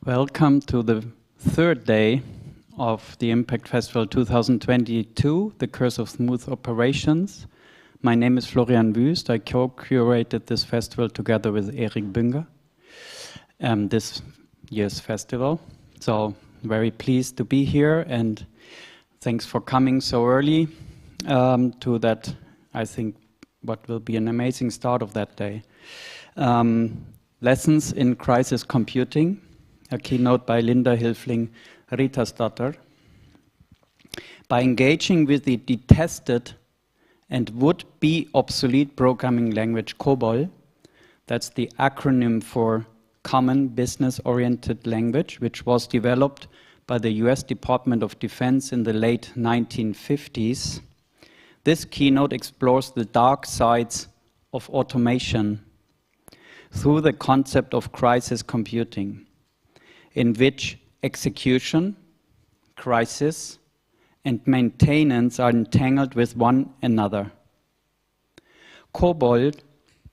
Welcome to the third day of the IMPAKT Festival 2022, The Curse of Smooth Operations. My name is Florian Wüst. I co-curated this festival together with Erik Bünger, this year's festival. So very pleased to be here, and thanks for coming so early to that, I think, what will be an amazing start of that day. Lessons in Crisis Computing, a keynote by Linda Hilfling Ritasdatter. By engaging with the detested and would-be obsolete programming language COBOL, that's the acronym for Common Business-Oriented Language, which was developed by the US Department of Defense in the late 1950s, this keynote explores the dark sides of automation through the concept of crisis computing, in which execution, crisis, and maintenance are entangled with one another. COBOL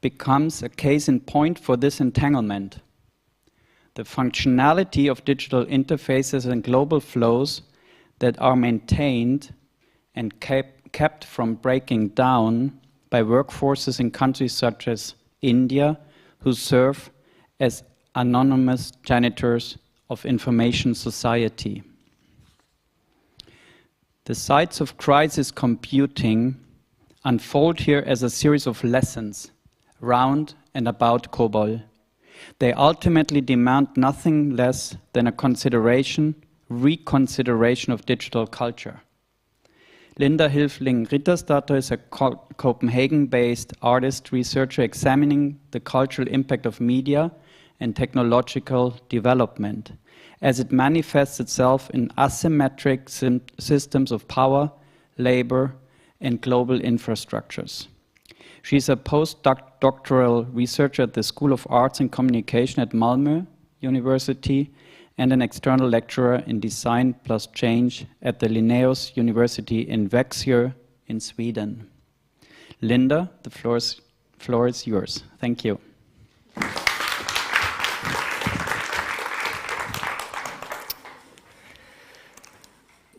becomes a case in point for this entanglement. The functionality of digital interfaces and global flows that are maintained and kept from breaking down by workforces in countries such as India, who serve as anonymous janitors of information society. The sides of crisis computing unfold here as a series of lessons round and about COBOL. They ultimately demand nothing less than a reconsideration of digital culture. Linda Hilfling Ritasdatter is a Copenhagen-based artist researcher examining the cultural impact of media and technological development as it manifests itself in asymmetric systems of power, labor, and global infrastructures. She's a postdoctoral researcher at the School of Arts and Communication at Malmö University and an external lecturer in Design plus Change at the Linnaeus University in Växjö in Sweden. Linda, the floor is yours. Thank you.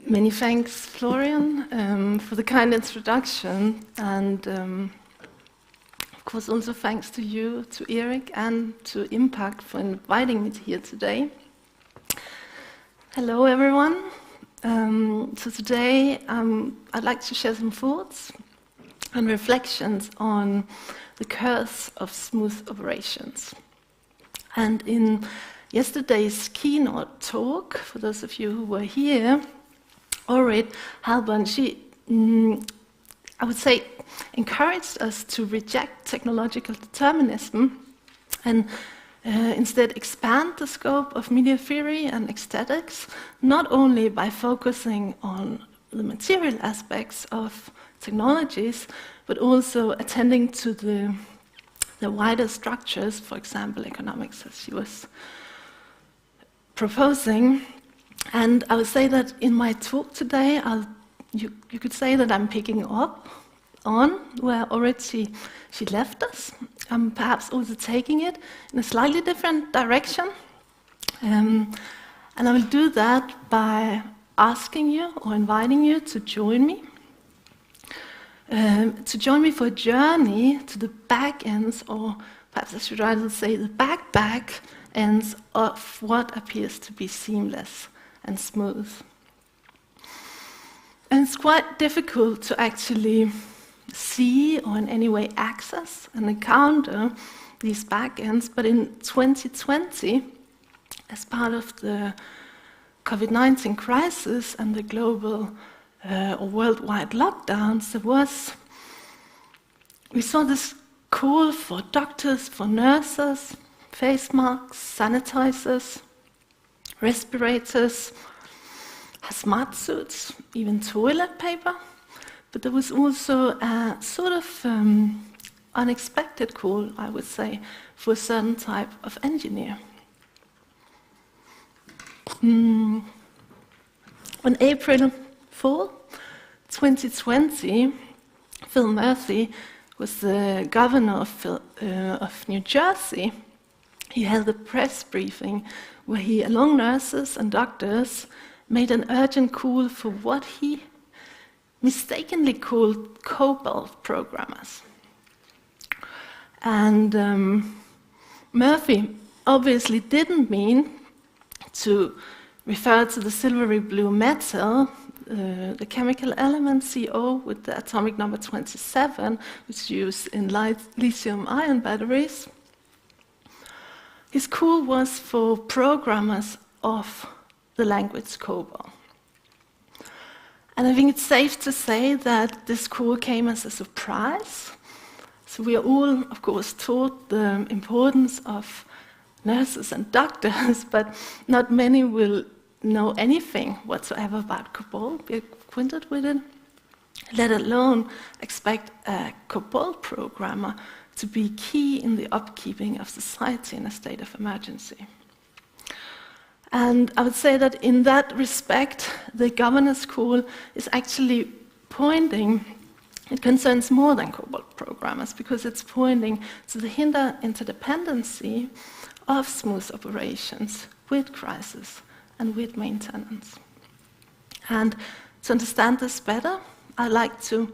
Many thanks, Florian, for the kind introduction, and of course also thanks to you, to Erik, and to IMPAKT for inviting me here today. Hello, everyone. So today I'd like to share some thoughts and reflections on the curse of smooth operations. And in yesterday's keynote talk, for those of you who were here, Orit Halban, she, I would say, encouraged us to reject technological determinism and instead expand the scope of media theory and aesthetics, not only by focusing on the material aspects of technologies, but also attending to the wider structures, for example, economics, as she was proposing. And I would say that in my talk today, you could say that I'm picking up on where already she left us. I'm perhaps also taking it in a slightly different direction. And I will do that by asking you or inviting you to join me. To join me for a journey to the back ends, or perhaps I should rather say the back ends of what appears to be seamless and smooth. And it's quite difficult to actually see or in any way access and encounter these backends, but in 2020, as part of the COVID-19 crisis and the global or worldwide lockdowns, we saw this call for doctors, for nurses, face masks, sanitizers, respirators, hazmat suits, even toilet paper. But there was also a sort of unexpected call, I would say, for a certain type of engineer. On April 4, 2020, Phil Murphy was the governor of New Jersey. He held a press briefing where he, along nurses and doctors, made an urgent call for what he mistakenly called COBOL programmers. And Murphy obviously didn't mean to refer to the silvery blue metal, the chemical element CO with the atomic number 27, which is used in lithium-ion batteries. His call was for programmers of the language COBOL. And I think it's safe to say that this call came as a surprise. So we are all, of course, taught the importance of nurses and doctors, but not many will know anything whatsoever about COBOL, be acquainted with it, let alone expect a COBOL programmer to be key in the upkeeping of society in a state of emergency. And I would say that in that respect, the governor's call is actually pointing, it concerns more than COBOL programmers, because it's pointing to the interdependency of smooth operations with crisis and with maintenance. And to understand this better, I'd like to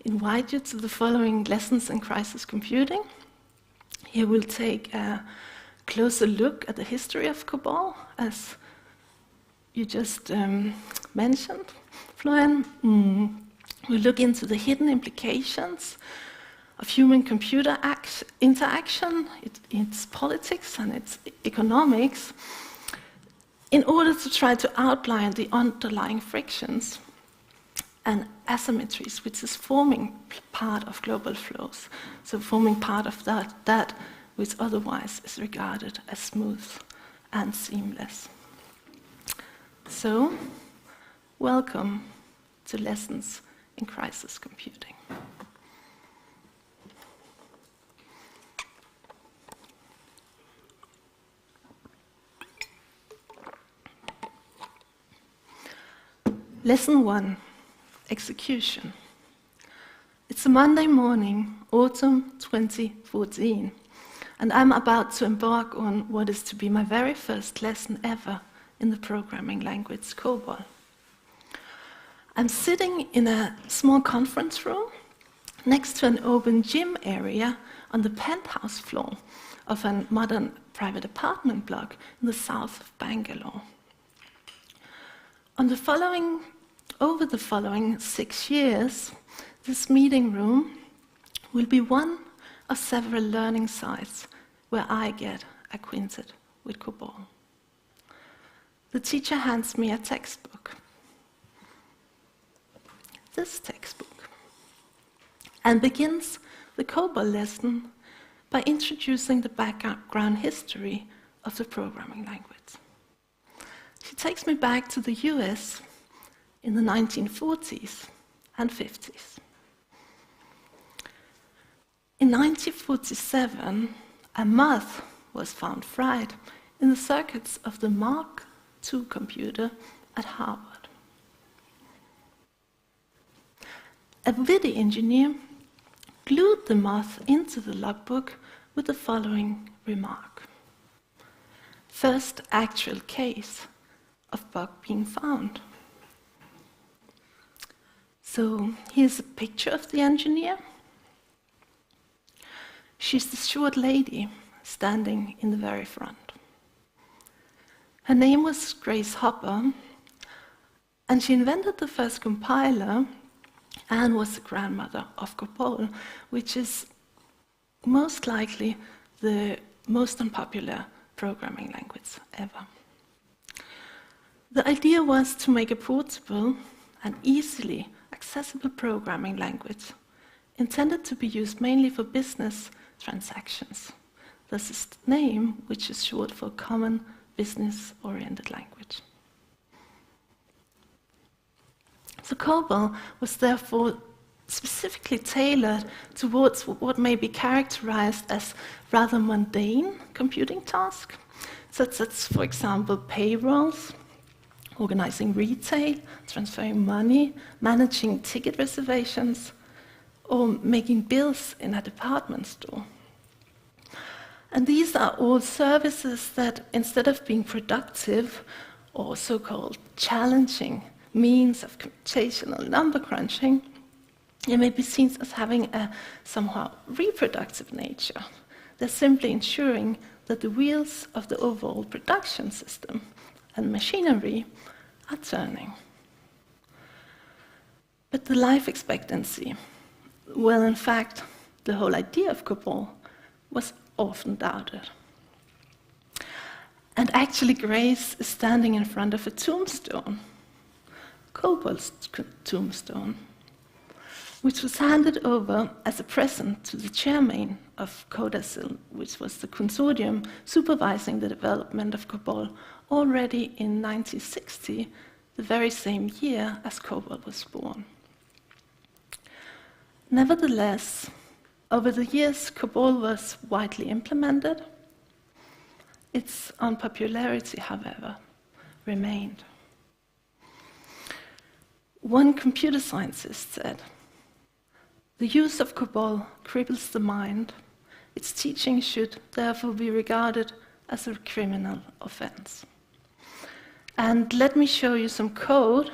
invite you to the following lessons in crisis computing. Here we'll take a closer look at the history of COBOL, as you just mentioned, Florian. We'll look into the hidden implications of human-computer interaction, its politics and its economics, in order to try to outline the underlying frictions and asymmetries which is forming part of global flows, so forming part of that which otherwise is regarded as smooth and seamless. So, welcome to Lessons in Crisis Computing. Lesson 1, Execution. It's a Monday morning, autumn 2014, and I'm about to embark on what is to be my very first lesson ever in the programming language COBOL. I'm sitting in a small conference room next to an open gym area on the penthouse floor of a modern private apartment block in the south of Bangalore. Over the following 6 years, this meeting room will be one of several learning sites where I get acquainted with COBOL. The teacher hands me a textbook, this textbook, and begins the COBOL lesson by introducing the background history of the programming language. She takes me back to the US in the 1940s and 50s. In 1947, a moth was found fried in the circuits of the Mark II computer at Harvard. A witty engineer glued the moth into the logbook with the following remark: first actual case of bug being found. So here's a picture of the engineer. She's the short lady standing in the very front. Her name was Grace Hopper, and she invented the first compiler and was the grandmother of COBOL, which is most likely the most unpopular programming language ever. The idea was to make a portable and easily accessible programming language intended to be used mainly for business transactions. Thus its name, which is short for Common Business-Oriented Language. So COBOL was therefore specifically tailored towards what may be characterized as rather mundane computing tasks, such as, for example, payrolls, organizing retail, transferring money, managing ticket reservations, or making bills in a department store. And these are all services that, instead of being productive or so-called challenging means of computational number crunching, they may be seen as having a somehow reproductive nature. They're simply ensuring that the wheels of the overall production system and machinery are turning. But the life expectancy, well, in fact, the whole idea of COBOL was often doubted. And actually, Grace is standing in front of a tombstone, COBOL's tombstone, which was handed over as a present to the chairman of CODASIL, which was the consortium supervising the development of COBOL, already in 1960, the very same year as COBOL was born. Nevertheless, over the years, COBOL was widely implemented. Its unpopularity, however, remained. One computer scientist said, "The use of COBOL cripples the mind. Its teaching should therefore be regarded as a criminal offense." And let me show you some code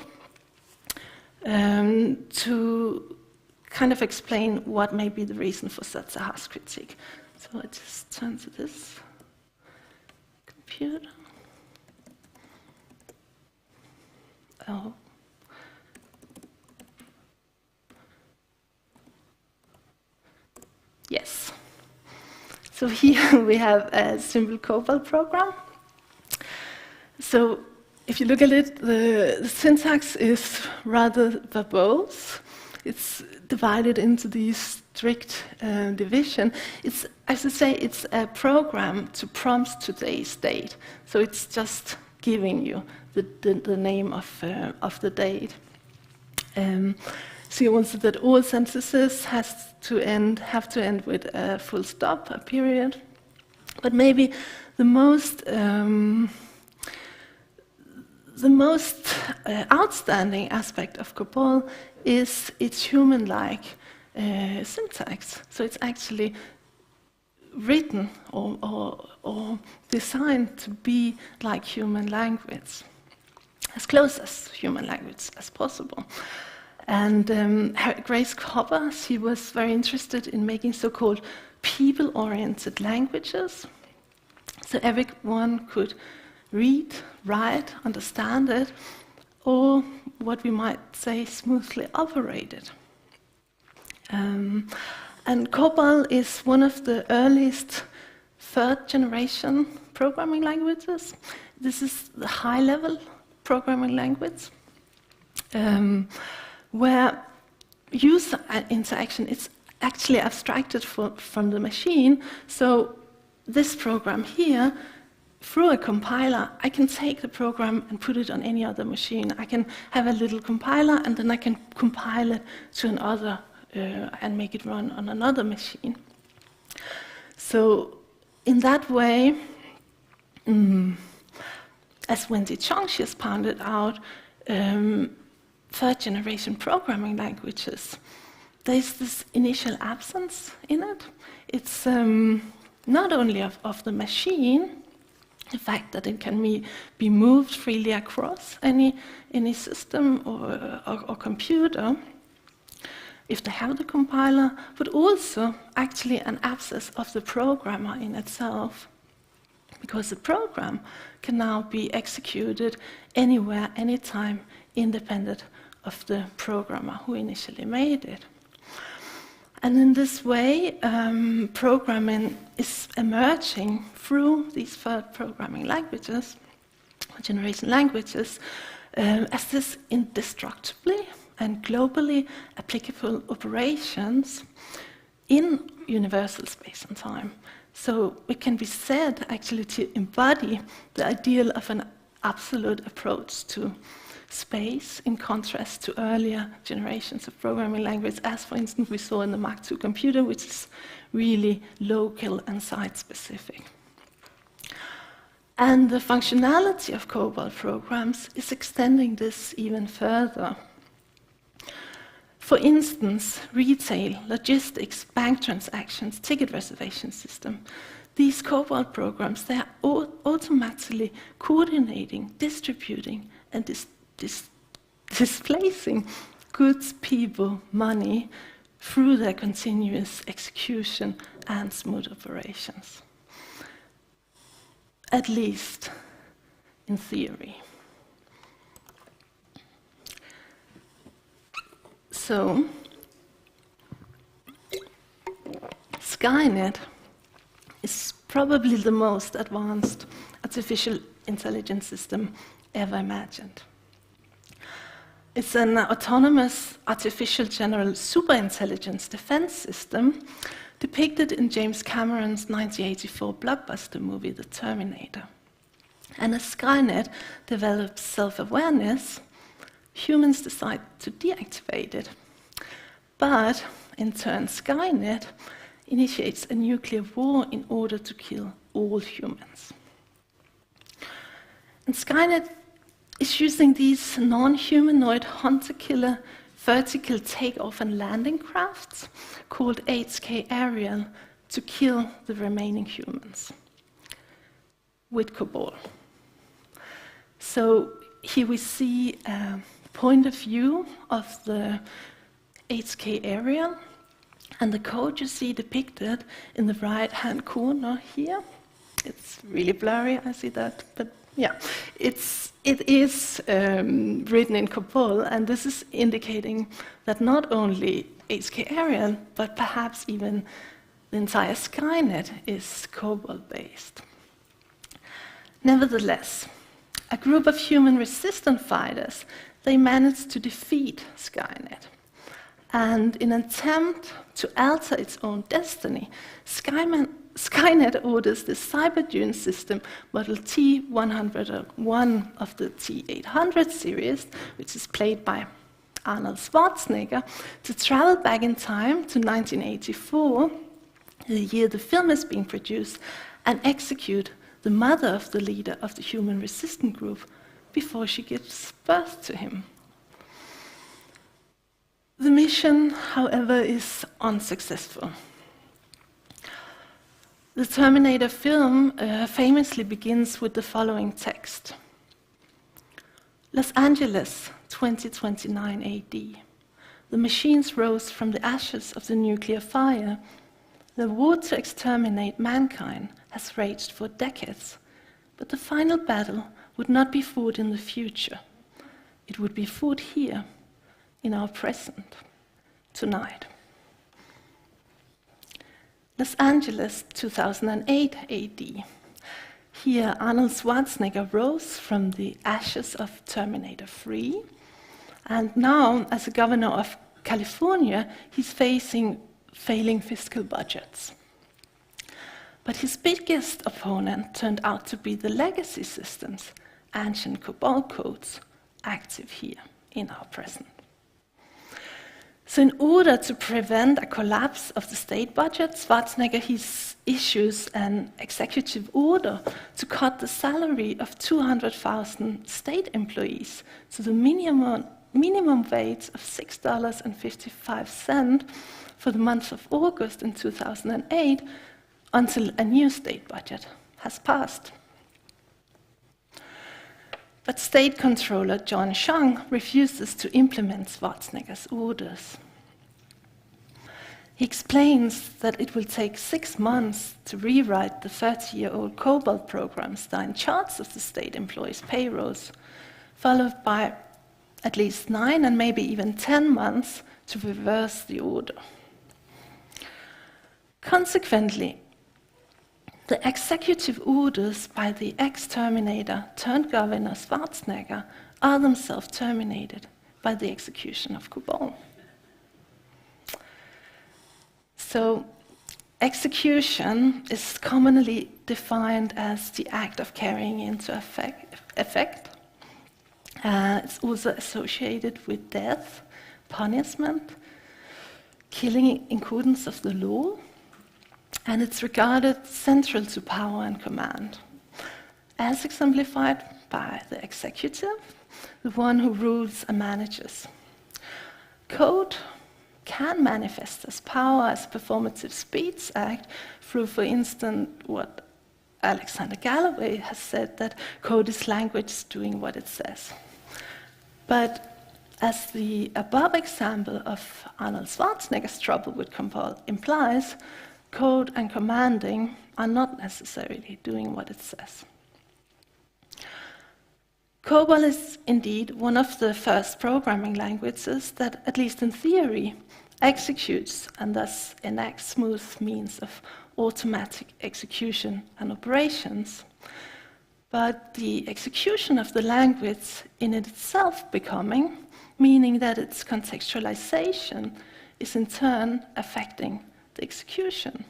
to kind of explain what may be the reason for such a harsh critique. So I just turn to this computer. Oh. Yes. So here we have a simple COBOL program. So if you look at it, the syntax is rather verbose. It's divided into these strict division. It's, as I say, it's a program to prompt today's date. So it's just giving you the name of the date. See also that all sentences have to end with a full stop, a period. But maybe the most outstanding aspect of COBOL is its human-like syntax. So it's actually written or designed to be like human language, as close as human language as possible. And Grace Copper, she was very interested in making so-called people-oriented languages. So everyone could read, write, understand it, or what we might say smoothly operate it. And COBOL is one of the earliest third-generation programming languages. This is the high-level programming language, where user interaction is actually abstracted from the machine. So this program here, through a compiler, I can take the program and put it on any other machine. I can have a little compiler, and then I can compile it to another and make it run on another machine. So in that way, as Wendy Chong has pointed out, third-generation programming languages, there's this initial absence in it. It's not only of the machine, the fact that it can be moved freely across any system or computer, if they have the compiler, but also actually an absence of the programmer in itself, because the program can now be executed anywhere, anytime, independent of the programmer who initially made it. And in this way, programming is emerging through these third programming languages, generation languages, as this indestructibly and globally applicable operations in universal space and time. So it can be said actually to embody the ideal of an absolute approach to space, in contrast to earlier generations of programming language, as for instance we saw in the Mark II computer, which is really local and site-specific. And the functionality of COBOL programs is extending this even further. For instance, retail, logistics, bank transactions, ticket reservation system. These COBOL programs, they are automatically coordinating, distributing, and displacing goods, people, money through their continuous execution and smooth operations. At least in theory. So, Skynet is probably the most advanced artificial intelligence system ever imagined. It's an autonomous artificial general superintelligence defense system depicted in James Cameron's 1984 blockbuster movie, The Terminator. And as Skynet develops self-awareness, humans decide to deactivate it. But, in turn, Skynet initiates a nuclear war in order to kill all humans. And Skynet is using these non-humanoid hunter-killer vertical takeoff and landing crafts called HK Ariel to kill the remaining humans with COBOL. So here we see a point of view of the HK Ariel, and the code you see depicted in the right-hand corner here. It's really blurry, I see that, but yeah, it is written in COBOL, and this is indicating that not only HK Ariel, but perhaps even the entire Skynet is COBOL-based. Nevertheless, a group of human resistance fighters, they managed to defeat Skynet. And in an attempt to alter its own destiny, Skynet orders the Cyberdune system, model T101 of the T800 series, which is played by Arnold Schwarzenegger, to travel back in time to 1984, the year the film is being produced, and execute the mother of the leader of the human resistance group before she gives birth to him. The mission, however, is unsuccessful. The Terminator film famously begins with the following text. Los Angeles, 2029 AD. The machines rose from the ashes of the nuclear fire. The war to exterminate mankind has raged for decades, but the final battle would not be fought in the future. It would be fought here, in our present, tonight. Los Angeles, 2008 AD. Here, Arnold Schwarzenegger rose from the ashes of Terminator 3, and now, as a governor of California, he's facing failing fiscal budgets. But his biggest opponent turned out to be the legacy systems, ancient COBOL codes, active here in our present. So in order to prevent a collapse of the state budget, Schwarzenegger issues an executive order to cut the salary of 200,000 state employees to the minimum wage of $6.55 for the month of August in 2008 until a new state budget has passed. But State Controller John Chung refuses to implement Schwarzenegger's orders. He explains that it will take 6 months to rewrite the 30-year-old COBOL programs that are in charge of the state employees' payrolls, followed by at least 9 and maybe even 10 months to reverse the order. Consequently, the executive orders by the ex-Terminator turned Governor Schwarzenegger are themselves terminated by the execution of COBOL. So, execution is commonly defined as the act of carrying into effect It's also associated with death, punishment, killing in accordance of the law, and it's regarded central to power and command, as exemplified by the executive, the one who rules and manages. Code can manifest as power as performative speech act through, for instance, what Alexander Galloway has said, that code is language doing what it says. But as the above example of Arnold Schwarzenegger's Trouble with COBOL implies, code and commanding are not necessarily doing what it says. COBOL is indeed one of the first programming languages that, at least in theory, executes and thus enacts smooth means of automatic execution and operations. But the execution of the language in itself becoming, meaning that its contextualization is in turn affecting the execution.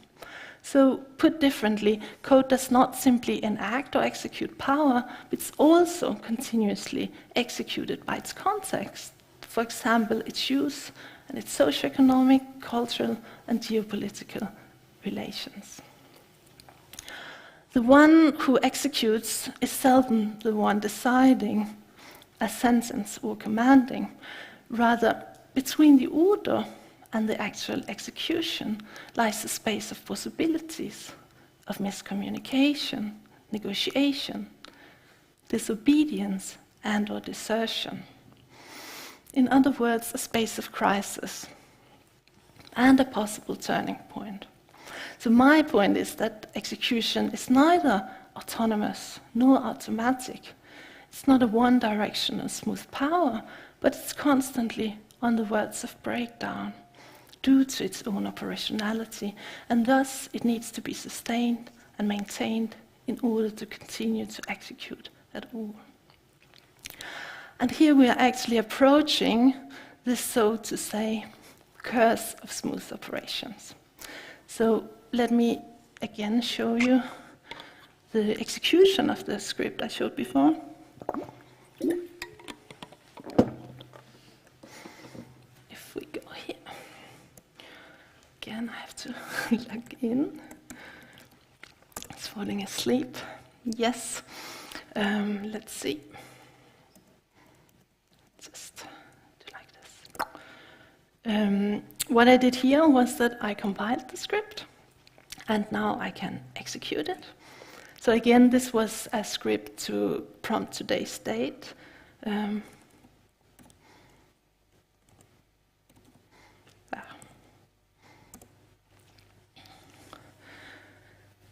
So, put differently, code does not simply enact or execute power, but it's also continuously executed by its context. For example, its use and its socioeconomic, cultural, and geopolitical relations. The one who executes is seldom the one deciding a sentence or commanding. Rather, between the order and the actual execution lies a space of possibilities, of miscommunication, negotiation, disobedience, and/or desertion. In other words, a space of crisis and a possible turning point. So my point is that execution is neither autonomous nor automatic. It's not a one-directional smooth power, but it's constantly on the verge of breakdown due to its own operationality, and thus it needs to be sustained and maintained in order to continue to execute at all. And here we are actually approaching this, so to say, curse of smooth operations. So let me again show you the execution of the script I showed before. If we go here, again I have to log in. It's falling asleep. Yes. Let's see. Just do like this. What I did here was that I compiled the script, and now I can execute it. So again, this was a script to prompt today's date.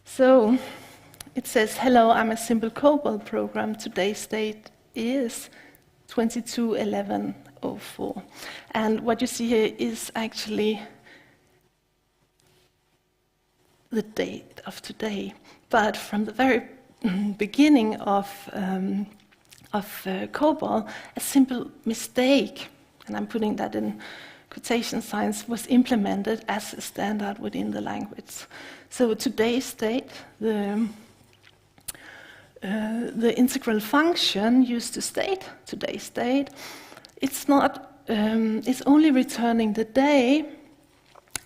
So it says, hello, I'm a simple COBOL program. Today's date is 22/11/04. And what you see here is actually the date of today. But from the very beginning of COBOL, a simple mistake, and I'm putting that in quotation signs, was implemented as a standard within the language. So today's state, the integral function used to state today's date, it's only returning the day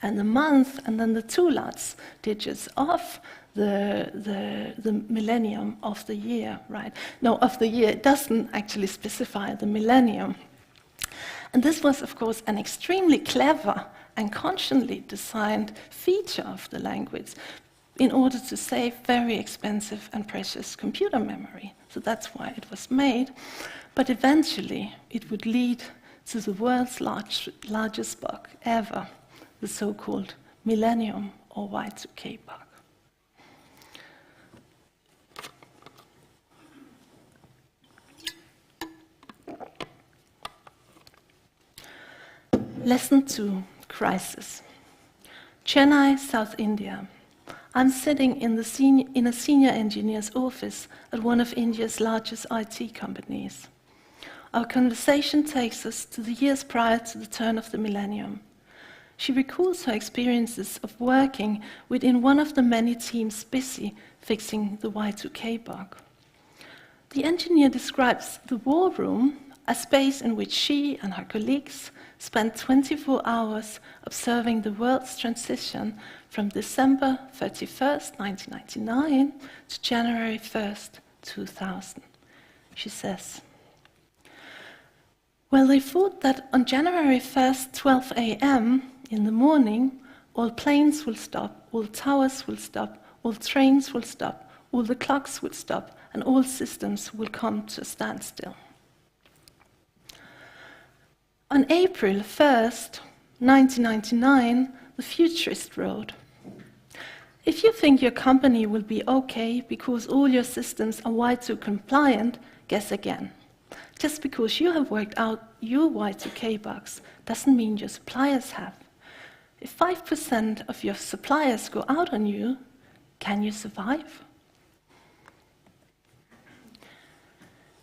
and the month and then the two last digits of the millennium of the year, right? No, of the year. It doesn't actually specify the millennium. And this was, of course, an extremely clever and consciously designed feature of the language in order to save very expensive and precious computer memory. So that's why it was made. But eventually, it would lead to the world's largest bug ever, the so-called millennium or Y2K bug. Lesson 2, Crisis. Chennai, South India. I'm sitting in a senior engineer's office at one of India's largest IT companies. Our conversation takes us to the years prior to the turn of the millennium. She recalls her experiences of working within one of the many teams busy fixing the Y2K bug. The engineer describes the war room a space in which she and her colleagues spent 24 hours observing the world's transition from December 31st, 1999 to January 1st, 2000. She says, well, they thought that on January 1st, 12 a.m. in the morning, all planes will stop, all towers will stop, all trains will stop, all the clocks will stop, and all systems will come to a standstill. On April 1st, 1999, the futurist wrote, if you think your company will be okay because all your systems are Y2K compliant, guess again. Just because you have worked out your Y2K bugs doesn't mean your suppliers have. If 5% of your suppliers go out on you, can you survive?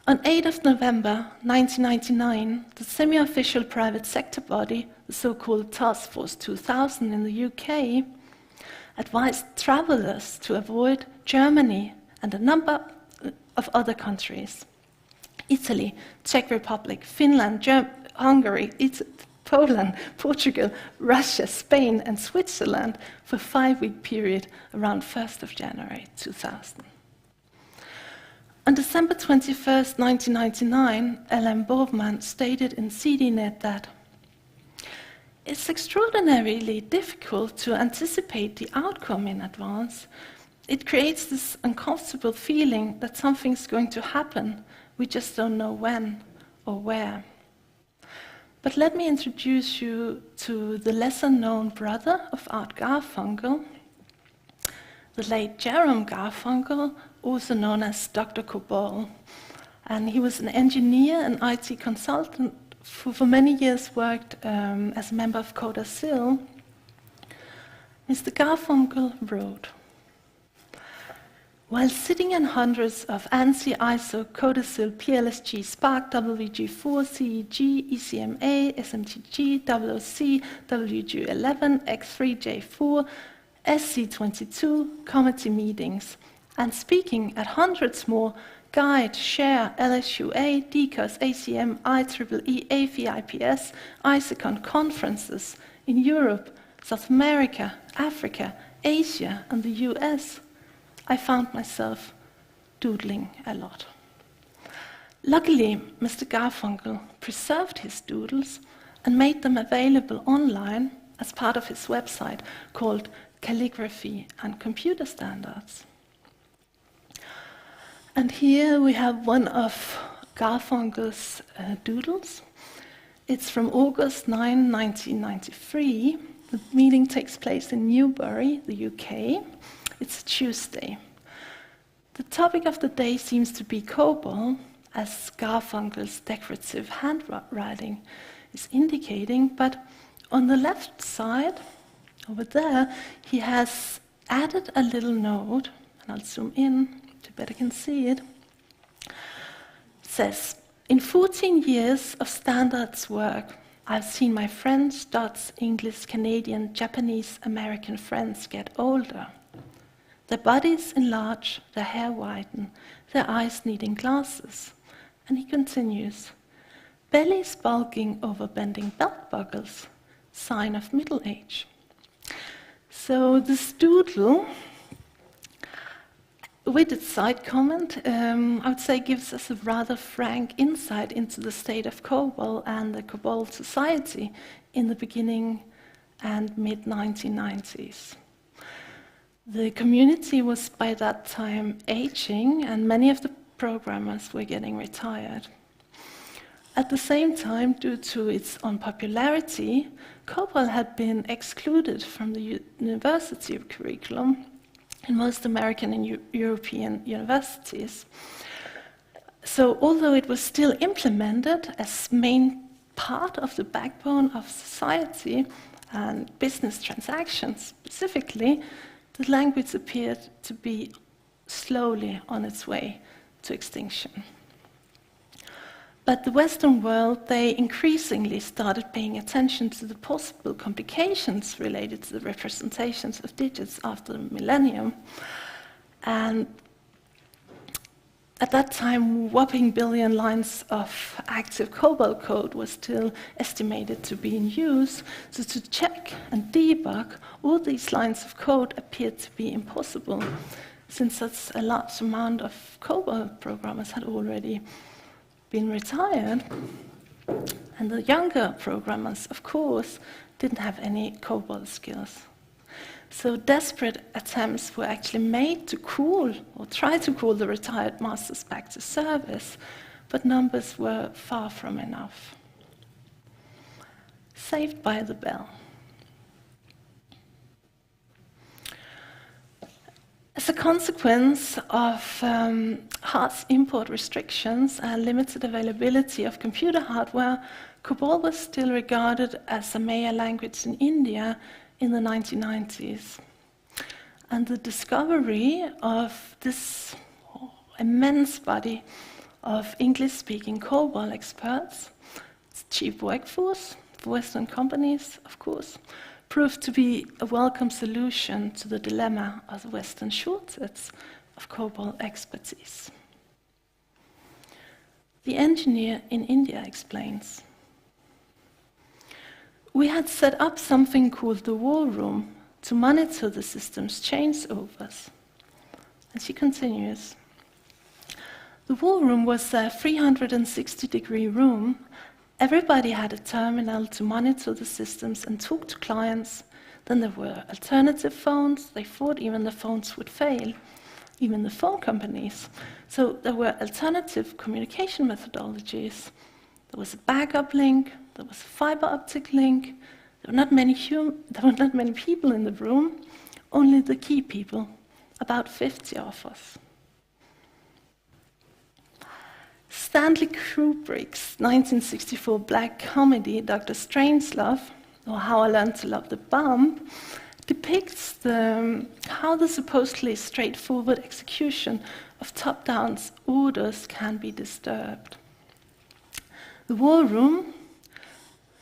On 8th of November 1999, the semi-official private sector body, the so-called Task Force 2000 in the UK, advised travelers to avoid Germany and a number of other countries. Italy, Czech Republic, Finland, Hungary, Poland, Portugal, Russia, Spain, and Switzerland for a 5-week period around 1st of January 2000. On December 21st, 1999, L.M. Borgman stated in CDNet that it's extraordinarily difficult to anticipate the outcome in advance. It creates this uncomfortable feeling that something's going to happen. We just don't know when or where. But let me introduce you to the lesser-known brother of Art Garfunkel, the late Jerome Garfunkel, also known as Dr. COBOL. And he was an engineer and IT consultant who for many years worked as a member of CODASIL. Mr. Garfunkel wrote, while sitting in hundreds of ANSI, ISO, CODASIL, PLSG, SPARC, WG4, CEG, ECMA, SMTG, WOC, WG11, X3J4, SC22 committee meetings, and speaking at hundreds more GUIDE, SHARE, LSUA, DCOS, ACM, IEEE, AVIPS, ISACON conferences in Europe, South America, Africa, Asia, and the US, I found myself doodling a lot. Luckily, Mr. Garfunkel preserved his doodles and made them available online as part of his website called Calligraphy and Computer Standards. And here we have one of Garfunkel's doodles. It's from August 9, 1993. The meeting takes place in Newbury, the UK. It's a Tuesday. The topic of the day seems to be COBOL, as Garfunkel's decorative handwriting is indicating, but on the left side, over there, he has added a little note, and I'll zoom in so you better can see it. It says, in 14 years of standards work, I've seen my French, Dutch, English, Canadian, Japanese, American friends get older. Their bodies enlarge, their hair whiten, their eyes needing glasses. And he continues, bellies bulging over bending belt buckles, sign of middle age. So this doodle, with its side comment, I would say gives us a rather frank insight into the state of COBOL and the COBOL society in the beginning and mid-1990s. The community was by that time aging, and many of the programmers were getting retired. At the same time, due to its unpopularity, COBOL had been excluded from the university curriculum in most American and European universities. So although it was still implemented as main part of the backbone of society and business transactions specifically, the language appeared to be slowly on its way to extinction. But the Western world, they increasingly started paying attention to the possible complications related to the representations of digits after the millennium. And at that time, whopping billion lines of active COBOL code was still estimated to be in use, so to check and debug all these lines of code appeared to be impossible, since such a large amount of COBOL programmers had already been retired. And the younger programmers, of course, didn't have any COBOL skills. So desperate attempts were actually made to call, or try to call, the retired masters back to service, but numbers were far from enough. Saved by the bell. As a consequence of harsh import restrictions and limited availability of computer hardware, COBOL was still regarded as a major language in India in the 1990s. And the discovery of this immense body of English-speaking COBOL experts, cheap workforce for Western companies, of course, proved to be a welcome solution to the dilemma of the Western shortage of COBOL expertise. The engineer in India explains, "We had set up something called the war room to monitor the system's changeovers." And she continues, "The war room was a 360-degree room. Everybody had a terminal to monitor the systems and talk to clients. Then there were alternative phones. They thought even the phones would fail, even the phone companies. So there were alternative communication methodologies. There was a backup link, there was a fiber optic link. There were not many people in the room, only the key people, about 50 of us." Stanley Kubrick's 1964 black comedy, Dr. Strangelove, or How I Learned to Love the Bomb, depicts how the supposedly straightforward execution of top-down orders can be disturbed. The war room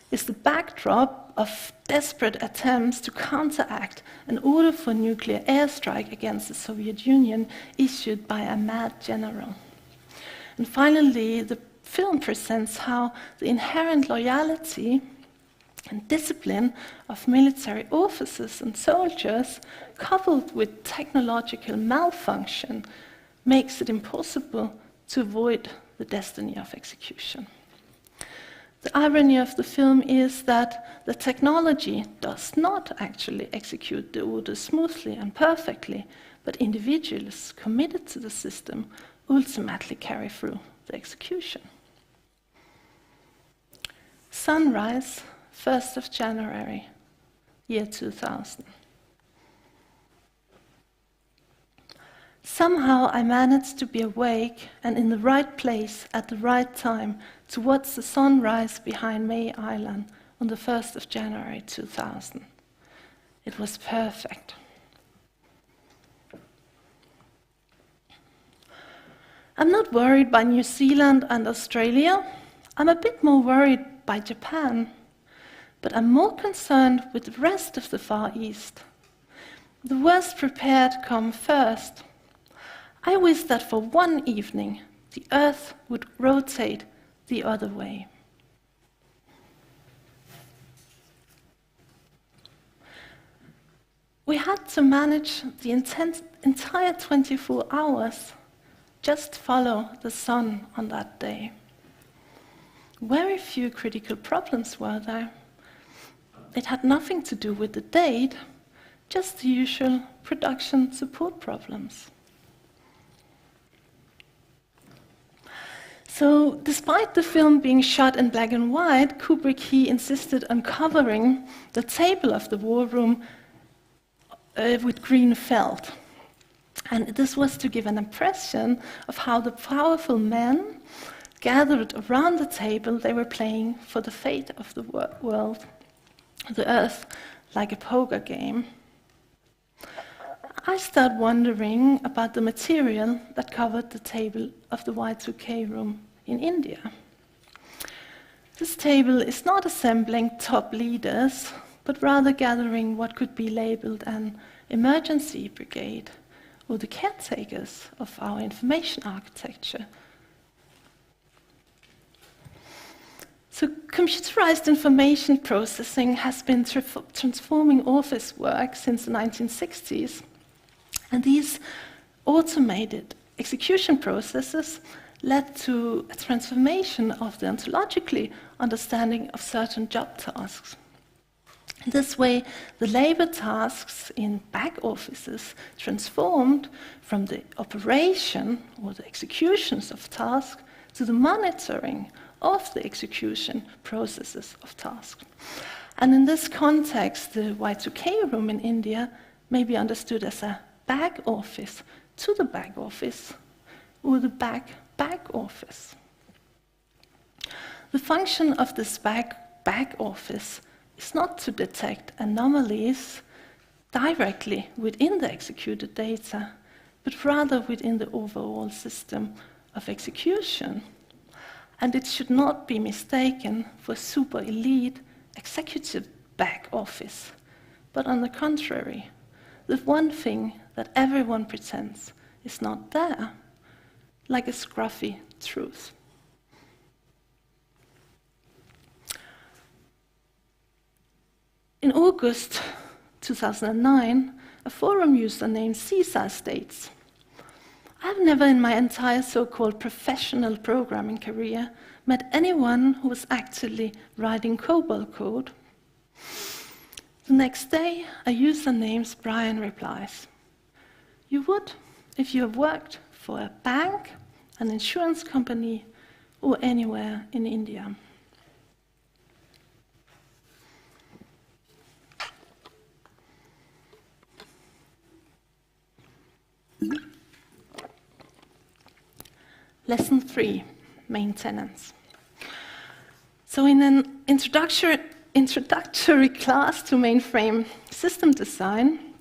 is the backdrop of desperate attempts to counteract an order for nuclear airstrike against the Soviet Union issued by a mad general. And finally, the film presents how the inherent loyalty and discipline of military officers and soldiers, coupled with technological malfunction, makes it impossible to avoid the destiny of execution. The irony of the film is that the technology does not actually execute the orders smoothly and perfectly, but individuals committed to the system ultimately carry through the execution. Sunrise, 1st of January, year 2000. Somehow I managed to be awake and in the right place at the right time to watch the sunrise behind May Island on the 1st of January 2000. It was perfect. I'm not worried by New Zealand and Australia. I'm a bit more worried by Japan. But I'm more concerned with the rest of the Far East. The worst prepared come first. I wish that for one evening the Earth would rotate the other way. We had to manage the entire 24 hours, just follow the sun on that day. Very few critical problems were there. It had nothing to do with the date, just the usual production support problems. So, despite the film being shot in black and white, Kubrick insisted on covering the table of the war room with green felt. And this was to give an impression of how the powerful men gathered around the table. They were playing for the fate of the world, the Earth, like a poker game. I started wondering about the material that covered the table of the Y2K room in India. This table is not assembling top leaders, but rather gathering what could be labeled an emergency brigade, or the caretakers of our information architecture. So computerized information processing has been transforming office work since the 1960s, and these automated execution processes led to a transformation of the ontologically understanding of certain job tasks. In this way, the labor tasks in back offices transformed from the operation or the executions of tasks to the monitoring of the execution processes of tasks. And in this context, the Y2K room in India may be understood as a back office to the back office, or the back office. The function of this back office is not to detect anomalies directly within the executed data, but rather within the overall system of execution. And it should not be mistaken for super elite executive back office, but on the contrary, the one thing that everyone pretends is not there, like a scruffy truth. In August 2009, a forum user named Caesar states, "I've never in my entire so-called professional programming career met anyone who was actually writing COBOL code." The next day, a user named Brian replies, "You would if you have worked for a bank, an insurance company, or anywhere in India." Lesson 3, maintenance. So in an introductory class to mainframe system design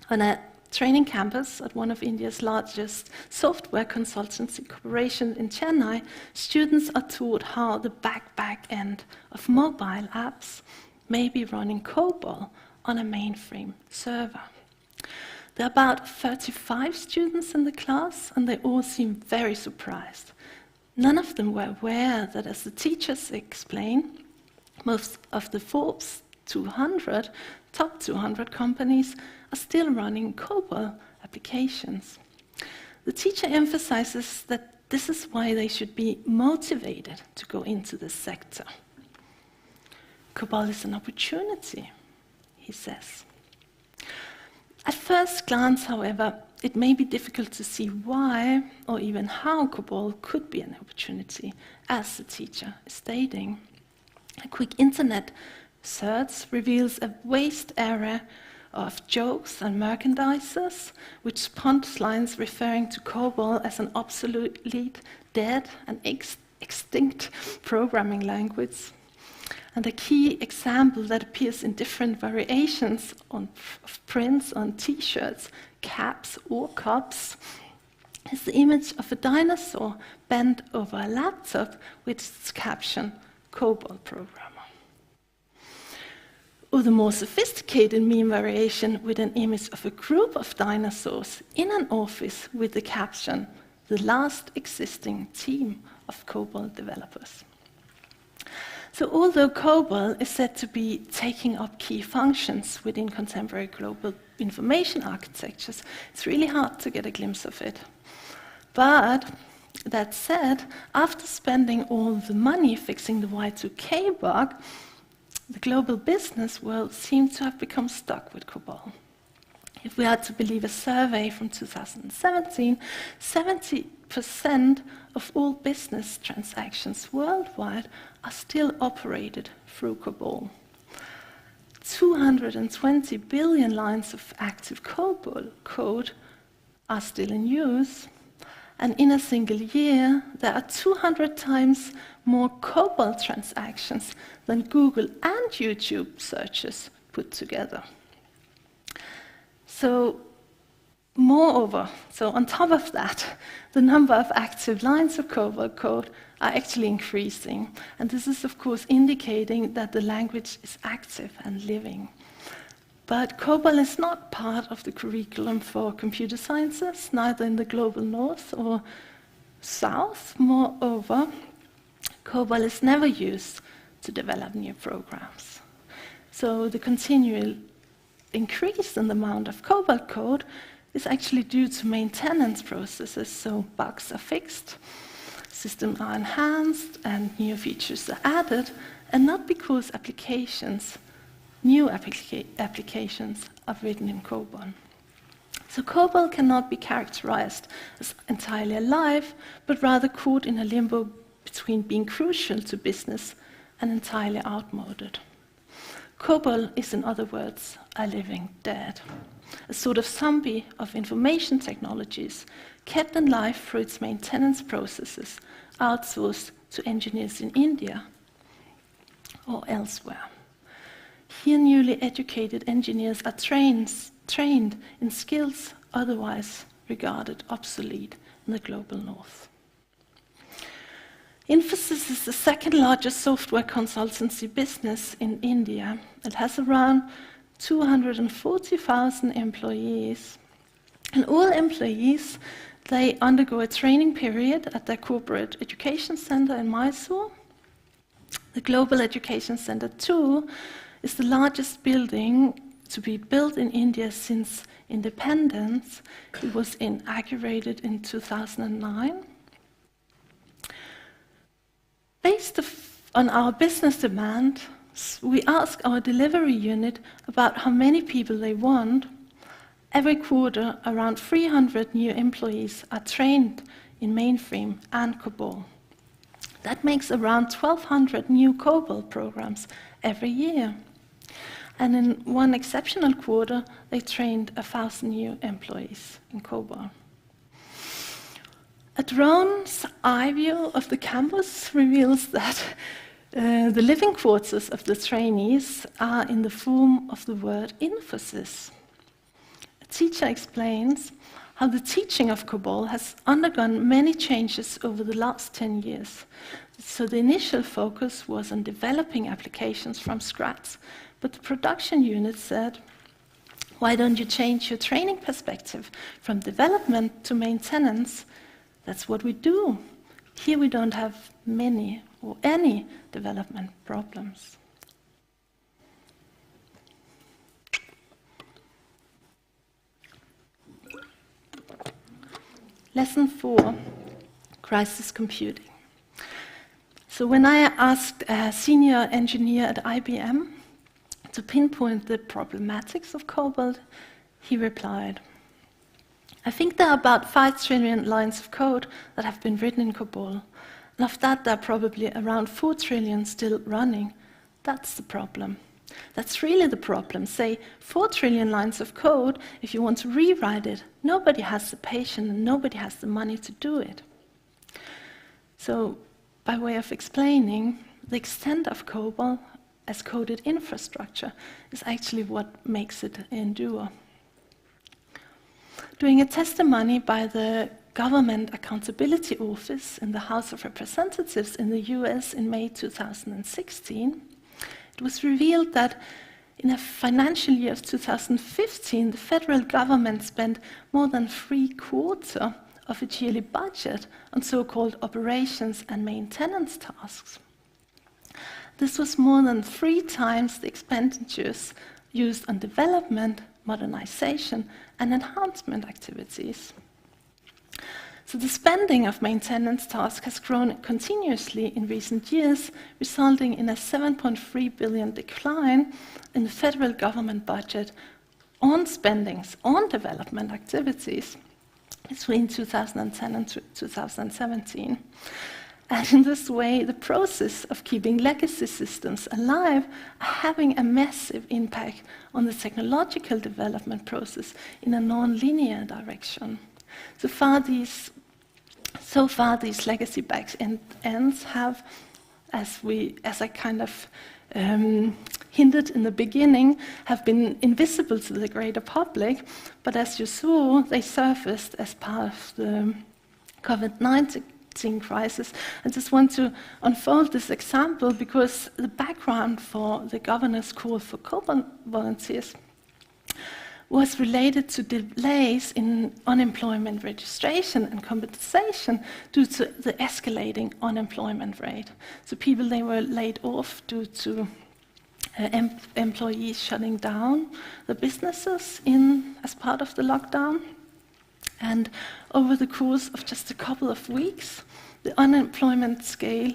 on a training campus at one of India's largest software consultancy corporations in Chennai, students are taught how the back end of mobile apps may be running COBOL on a mainframe server. There are about 35 students in the class, and they all seem very surprised. None of them were aware that, as the teachers explain, most of the Forbes 200, top 200 companies are still running COBOL applications. The teacher emphasizes that this is why they should be motivated to go into this sector. COBOL is an opportunity, he says. At first glance, however, it may be difficult to see why or even how COBOL could be an opportunity, as the teacher is stating. A quick internet search reveals a vast array of jokes and merchandisers, which punchlines referring to COBOL as an obsolete, dead, and extinct programming language. And a key example that appears in different variations of prints on T-shirts, caps, or cups is the image of a dinosaur bent over a laptop with its caption, COBOL programmer. Or the more sophisticated meme variation with an image of a group of dinosaurs in an office with the caption, the last existing team of COBOL developers. So although COBOL is said to be taking up key functions within contemporary global information architectures, it's really hard to get a glimpse of it. But that said, after spending all the money fixing the Y2K bug, the global business world seemed to have become stuck with COBOL. If we are to believe a survey from 2017, 70% of all business transactions worldwide are still operated through COBOL. 220 billion lines of active COBOL code are still in use, and in a single year, there are 200 times more COBOL transactions than Google and YouTube searches put together. So on top of that, the number of active lines of COBOL code are actually increasing. And this is, of course, indicating that the language is active and living. But COBOL is not part of the curriculum for computer sciences, neither in the global north or south. Moreover, COBOL is never used to develop new programs. So the continual increase in the amount of COBOL code is actually due to maintenance processes, so bugs are fixed, systems are enhanced, and new features are added, and not because new applications are written in COBOL. So COBOL cannot be characterized as entirely alive, but rather caught in a limbo between being crucial to business and entirely outmoded. COBOL is, in other words, a living dead, a sort of zombie of information technologies, kept alive through its maintenance processes, outsourced to engineers in India or elsewhere. Here, newly educated engineers are trained in skills otherwise regarded obsolete in the global north. Infosys is the second largest software consultancy business in India. It has around 240,000 employees. And all employees, they undergo a training period at their corporate education center in Mysore. The Global Education Center 2 is the largest building to be built in India since independence. It was inaugurated in 2009. Based on our business demand, we ask our delivery unit about how many people they want. Every quarter, around 300 new employees are trained in mainframe and COBOL. That makes around 1,200 new COBOL programs every year. And in one exceptional quarter, they trained 1,000 new employees in COBOL. A drone's eye view of the campus reveals that the living quarters of the trainees are in the form of the word Infosys. A teacher explains how the teaching of COBOL has undergone many changes over the last 10 years. So the initial focus was on developing applications from scratch, but the production unit said, why don't you change your training perspective from development to maintenance? That's what we do. Here we don't have many or any development problems. Lesson 4, crisis computing. So when I asked a senior engineer at IBM to pinpoint the problematics of COBOL, he replied, I think there are about 5 trillion lines of code that have been written in COBOL, and of that there are probably around 4 trillion still running. That's the problem. That's really the problem. Say 4 trillion lines of code, if you want to rewrite it, nobody has the patience and nobody has the money to do it. So, by way of explaining, the extent of COBOL as coded infrastructure is actually what makes it endure. During a testimony by the Government Accountability Office in the House of Representatives in the US in May 2016, it was revealed that in a financial year of 2015, the federal government spent more than 3/4 of its yearly budget on so-called operations and maintenance tasks. This was more than 3 times the expenditures used on development, modernization, and enhancement activities. So the spending of maintenance tasks has grown continuously in recent years, resulting in a 7.3 billion decline in the federal government budget on spendings on development activities between 2010 and 2017. And in this way, the process of keeping legacy systems alive are having a massive impact on the technological development process in a non-linear direction. So far, these legacy back-ends have, as I kind of hinted in the beginning, have been invisible to the greater public, but as you saw, they surfaced as part of the COVID-19 crisis. I just want to unfold this example because the background for the governor's call for COBOL volunteers was related to delays in unemployment registration and compensation due to the escalating unemployment rate. So people, they were laid off due to employees shutting down the businesses as part of the lockdown. And over the course of just a couple of weeks, the unemployment scale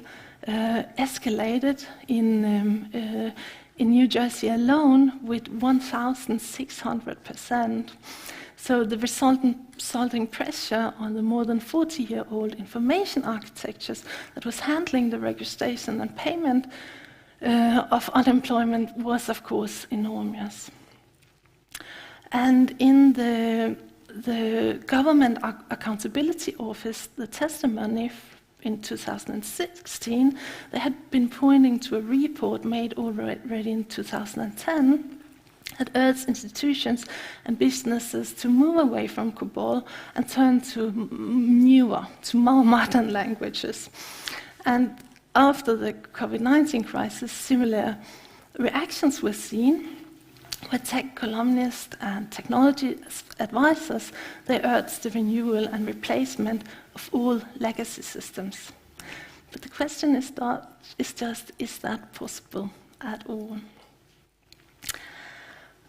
escalated in New Jersey alone with 1,600%. So the resulting pressure on the more than 40-year-old information architectures that was handling the registration and payment of unemployment was, of course, enormous. And in the Government Accountability Office, the testimony in 2016, they had been pointing to a report made already in 2010 that urged institutions and businesses to move away from COBOL and turn to more modern languages. And after the COVID-19 crisis, similar reactions were seen, where tech columnists and technology advisors, they urged the renewal and replacement of all legacy systems. But the question is that possible at all?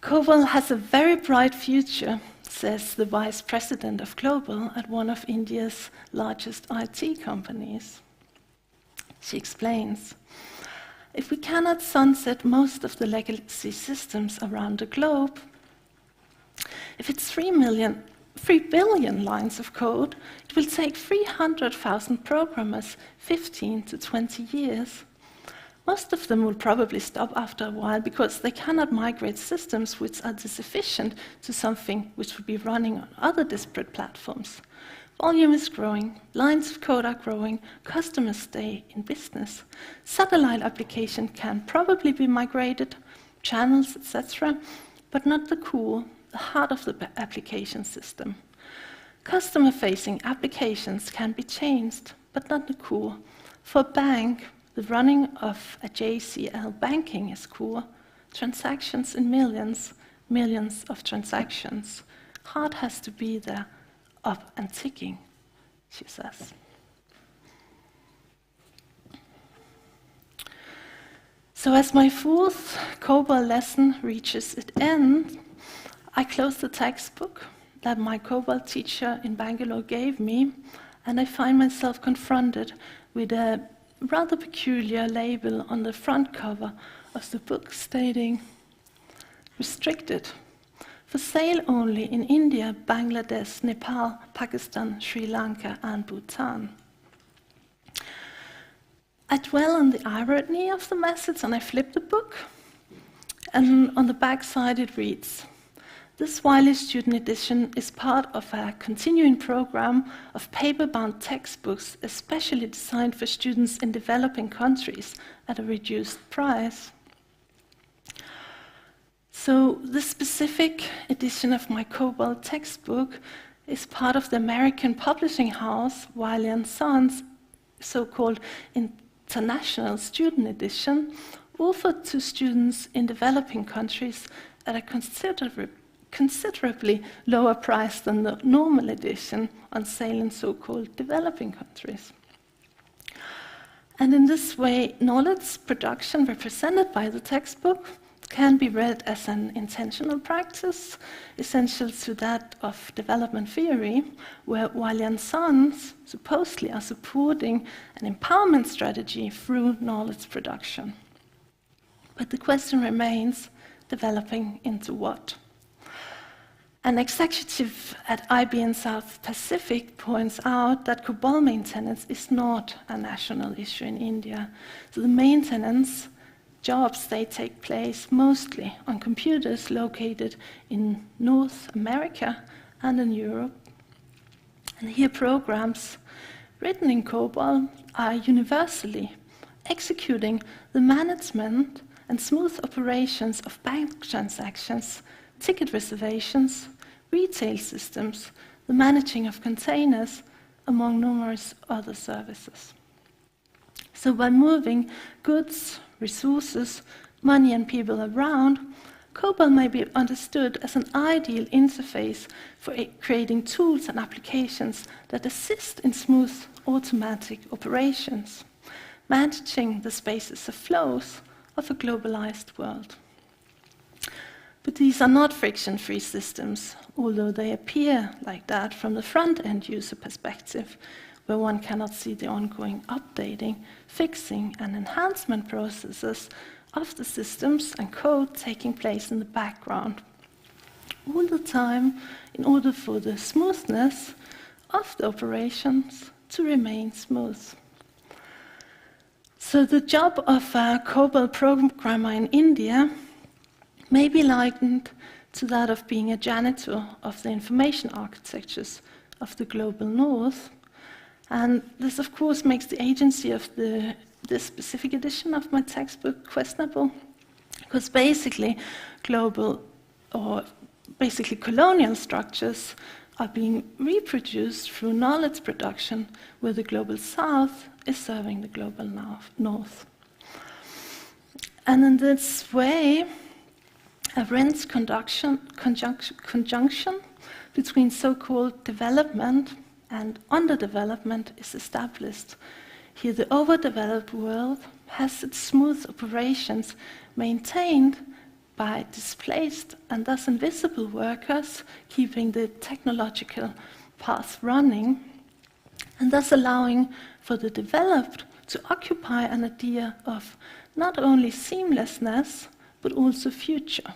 COBOL has a very bright future, says the vice president of Global at one of India's largest IT companies. She explains, if we cannot sunset most of the legacy systems around the globe, if it's 3 billion lines of code, it will take 300,000 programmers 15 to 20 years. Most of them will probably stop after a while because they cannot migrate systems which are insufficient to something which would be running on other disparate platforms. Volume is growing, lines of code are growing, customers stay in business. Satellite application can probably be migrated, channels, etc., but not the core, the heart of the application system. Customer-facing applications can be changed, but not the core. For a bank, the running of a JCL banking is core. Transactions in millions of transactions. Heart has to be there, up and ticking, she says. So as my fourth COBOL lesson reaches its end, I close the textbook that my COBOL teacher in Bangalore gave me, and I find myself confronted with a rather peculiar label on the front cover of the book stating, restricted. For sale only in India, Bangladesh, Nepal, Pakistan, Sri Lanka, and Bhutan. I dwell on the irony of the message and I flip the book. And on the back side it reads, this Wiley Student Edition is part of a continuing program of paper-bound textbooks especially designed for students in developing countries at a reduced price. So this specific edition of my COBOL textbook is part of the American publishing house Wiley & Sons' so-called International Student Edition, offered to students in developing countries at a considerably lower price than the normal edition on sale in so-called developing countries. And in this way, knowledge production represented by the textbook can be read as an intentional practice, essential to that of development theory, where Wiley & Sons supposedly are supporting an empowerment strategy through knowledge production. But the question remains, developing into what? An executive at IBM South Pacific points out that COBOL maintenance is not a national issue in India. So the maintenance jobs, they take place mostly on computers located in North America and in Europe. And here programs written in COBOL are universally executing the management and smooth operations of bank transactions, ticket reservations, retail systems, the managing of containers, among numerous other services. So by moving goods, resources, money and people around, COBOL may be understood as an ideal interface for creating tools and applications that assist in smooth automatic operations, managing the spaces of flows of a globalized world. But these are not friction-free systems, although they appear like that from the front-end user perspective, where one cannot see the ongoing updating, fixing, and enhancement processes of the systems and code taking place in the background all the time in order for the smoothness of the operations to remain smooth. So the job of a COBOL programmer in India may be likened to that of being a janitor of the information architectures of the global north. And this, of course, makes the agency of this specific edition of my textbook questionable, because basically colonial structures are being reproduced through knowledge production, where the global south is serving the global north. And in this way, a Renz conjunction between so-called development and underdevelopment is established. Here the overdeveloped world has its smooth operations maintained by displaced and thus invisible workers, keeping the technological path running, and thus allowing for the developed to occupy an idea of not only seamlessness, but also future.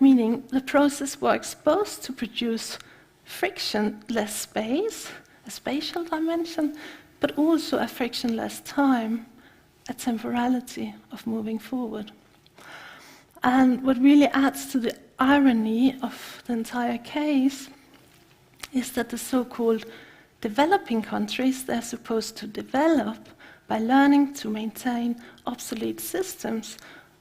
Meaning the process works both to produce frictionless space, a spatial dimension, but also a frictionless time, a temporality of moving forward. And what really adds to the irony of the entire case is that the so-called developing countries, they're supposed to develop by learning to maintain obsolete systems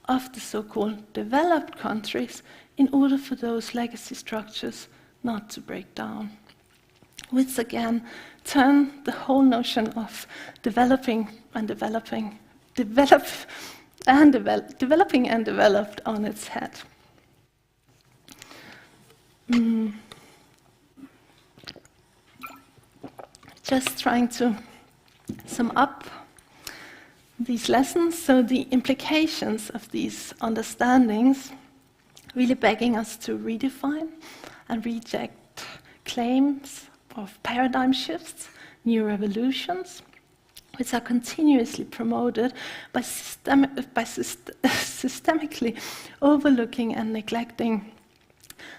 of the so-called developed countries in order for those legacy structures not to break down. Which again turn the whole notion of developing and developed on its head. Just trying to sum up these lessons. So the implications of these understandings really begging us to redefine and reject claims of paradigm shifts, new revolutions, which are continuously promoted by systemically overlooking and neglecting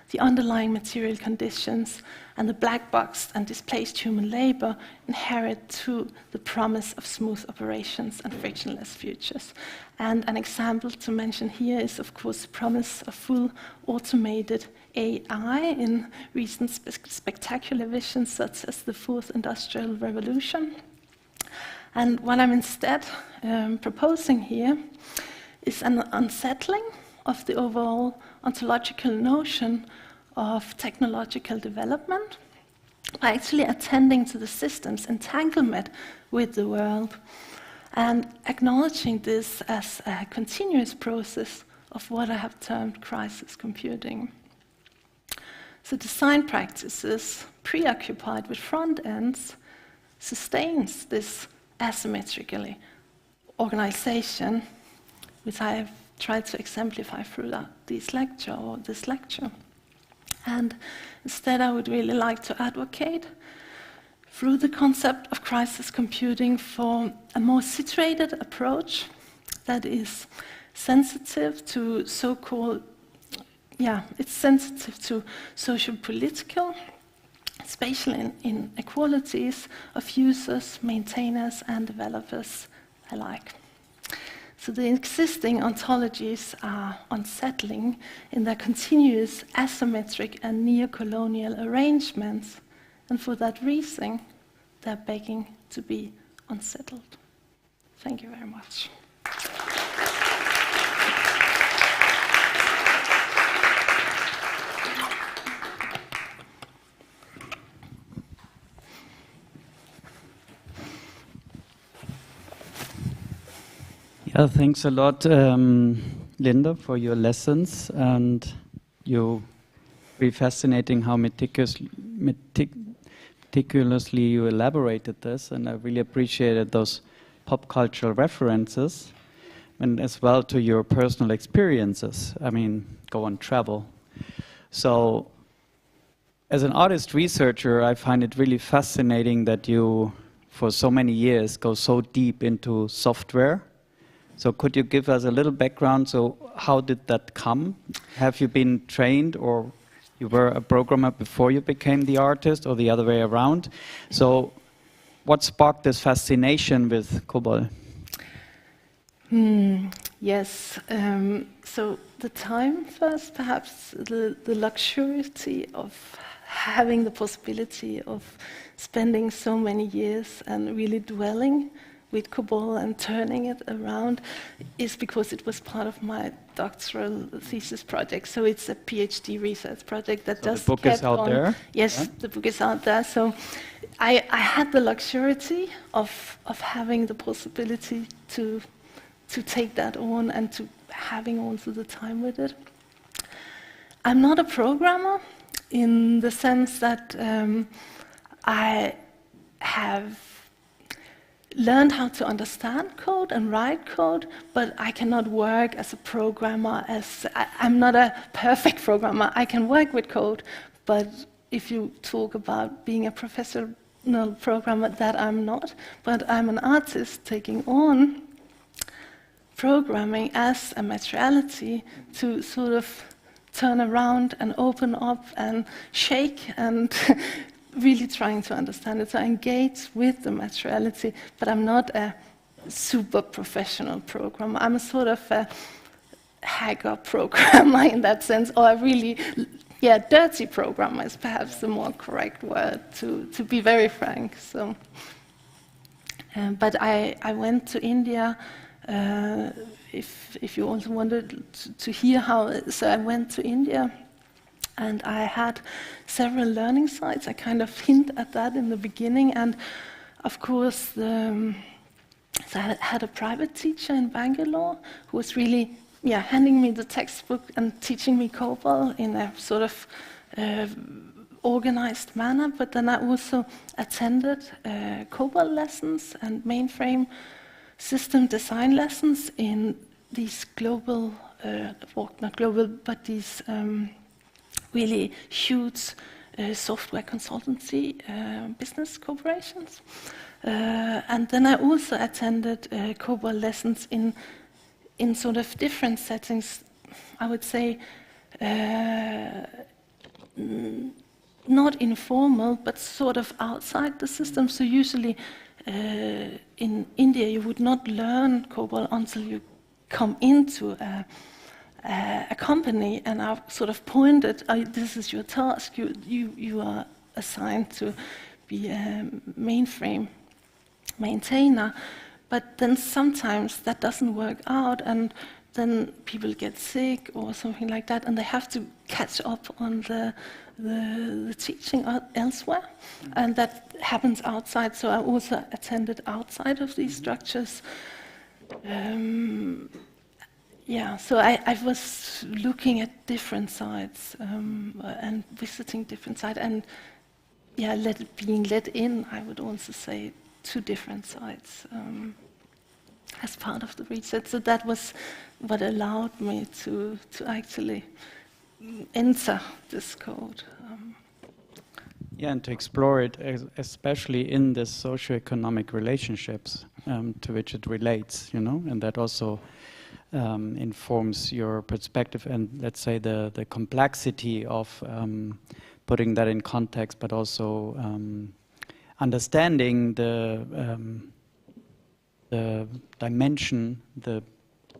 the underlying material conditions and the black box and displaced human labor inherent to the promise of smooth operations and frictionless futures. And an example to mention here is, of course, the promise of full automated AI in recent spectacular visions such as the Fourth Industrial Revolution. And what I'm instead proposing here is an unsettling of the overall ontological notion of technological development by actually attending to the system's entanglement with the world and acknowledging this as a continuous process of what I have termed crisis computing. So design practices preoccupied with front ends sustains this asymmetrically organization, which I have tried to exemplify through this lecture. And instead I would really like to advocate through the concept of crisis computing for a more situated approach that is sensitive to it's sensitive to social-political, spatial inequalities of users, maintainers, and developers alike. So the existing ontologies are unsettling in their continuous asymmetric and neo-colonial arrangements, and for that reason, they're begging to be unsettled. Thank you very much. Yeah, thanks a lot, Linda, for your lessons, and you very fascinating how meticulously you elaborated this, and I really appreciated those pop cultural references, and as well to your personal experiences. I mean, go on travel. So, as an artist researcher, I find it really fascinating that you, for so many years, go so deep into software. So could you give us a little background? So how did that come? Have you been trained, or you were a programmer before you became the artist, or the other way around? So what sparked this fascination with COBOL? Yes. So the time first, perhaps the luxury of having the possibility of spending so many years and really dwelling with COBOL and turning it around is because it was part of my doctoral thesis project. So it's a PhD research project that just the book is out there? Yes, yeah? The book is out there. So I had the luxury of having the possibility to take that on and to having also the time with it. I'm not a programmer in the sense that I have learned how to understand code and write code, but I cannot work as a programmer. I'm not a perfect programmer. I can work with code, but if you talk about being a professional programmer, that I'm not. But I'm an artist taking on programming as a materiality to sort of turn around and open up and shake and really trying to understand it. So I engage with the materiality, but I'm not a super professional programmer. I'm a sort of a hacker programmer in that sense, or a really, dirty programmer is perhaps the more correct word, to be very frank. So, but I went to India. If you also wanted to hear how, so I went to India. And I had several learning sites. I kind of hint at that in the beginning. And of course, so I had a private teacher in Bangalore who was really handing me the textbook and teaching me COBOL in a sort of organized manner. But then I also attended COBOL lessons and mainframe system design lessons in these global, not global, but these really huge software consultancy business corporations. And then I also attended COBOL lessons in sort of different settings, I would say not informal, but sort of outside the system. So usually in India you would not learn COBOL until you come into a company and are sort of pointed, this is your task, you are assigned to be a mainframe maintainer. But then sometimes that doesn't work out, and then people get sick or something like that, and they have to catch up on the teaching elsewhere, and that happens outside. So I also attended outside of these structures. So I was looking at different sites and visiting different sites, and being let in, I would also say, to different sites as part of the research. So that was what allowed me to actually enter this code. And to explore it, especially in the socioeconomic relationships to which it relates, and that also informs your perspective and, let's say, the complexity of putting that in context, but also understanding the dimension, the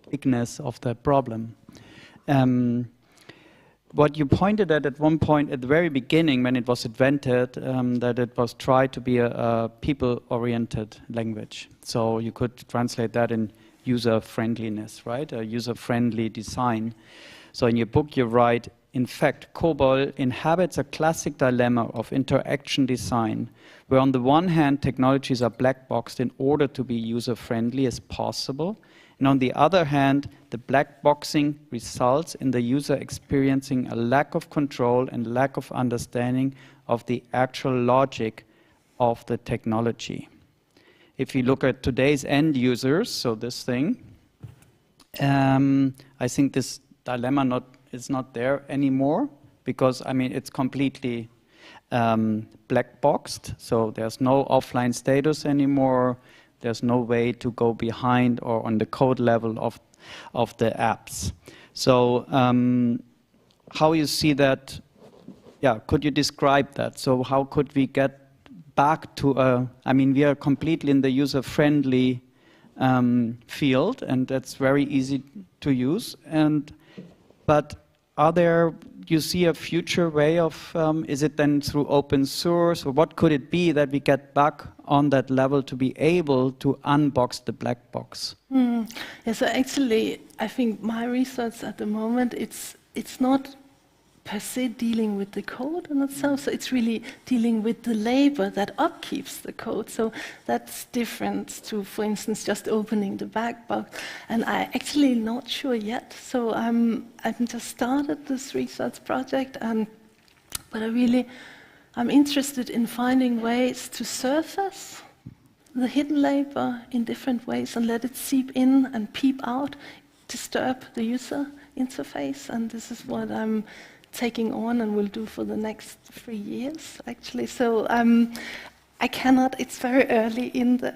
bigness of the problem. What you pointed at one point at the very beginning when it was invented, that it was tried to be a people-oriented language. So you could translate that in user-friendliness, right? A user-friendly design. So in your book you write, in fact, COBOL inhabits a classic dilemma of interaction design, where on the one hand technologies are black-boxed in order to be user-friendly as possible, and on the other hand the black boxing results in the user experiencing a lack of control and lack of understanding of the actual logic of the technology. If you look at today's end users, so this thing, I think this dilemma is not there anymore, because I mean it's completely black boxed, so there's no offline status anymore. There's no way to go behind or on the code level of the apps. So how you see that? Yeah, could you describe that? So how could we get back to I mean, we are completely in the user-friendly field, and that's very easy to use. But you see a future way of, is it then through open source, or what could it be that we get back on that level to be able to unbox the black box? Yeah, so actually, I think my research at the moment, it's not per se dealing with the code in itself, so it's really dealing with the labor that upkeeps the code. So that's different to, for instance, just opening the black box. And I actually not sure yet. So I've just started this research project, but I'm interested in finding ways to surface the hidden labor in different ways and let it seep in and peep out, disturb the user interface. And this is what I'm taking on and will do for the next 3 years, actually. So I cannot, it's very early in the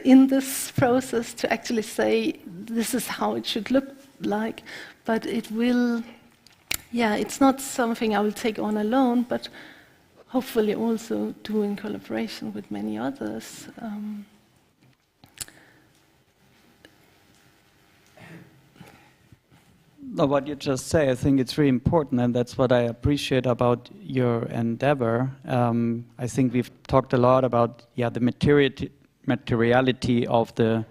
in this process to actually say this is how it should look like, but it will, yeah, it's not something I will take on alone, but hopefully also do in collaboration with many others. What you just say, I think it's really important, and that's what I appreciate about your endeavor. I think we've talked a lot about the materiality of the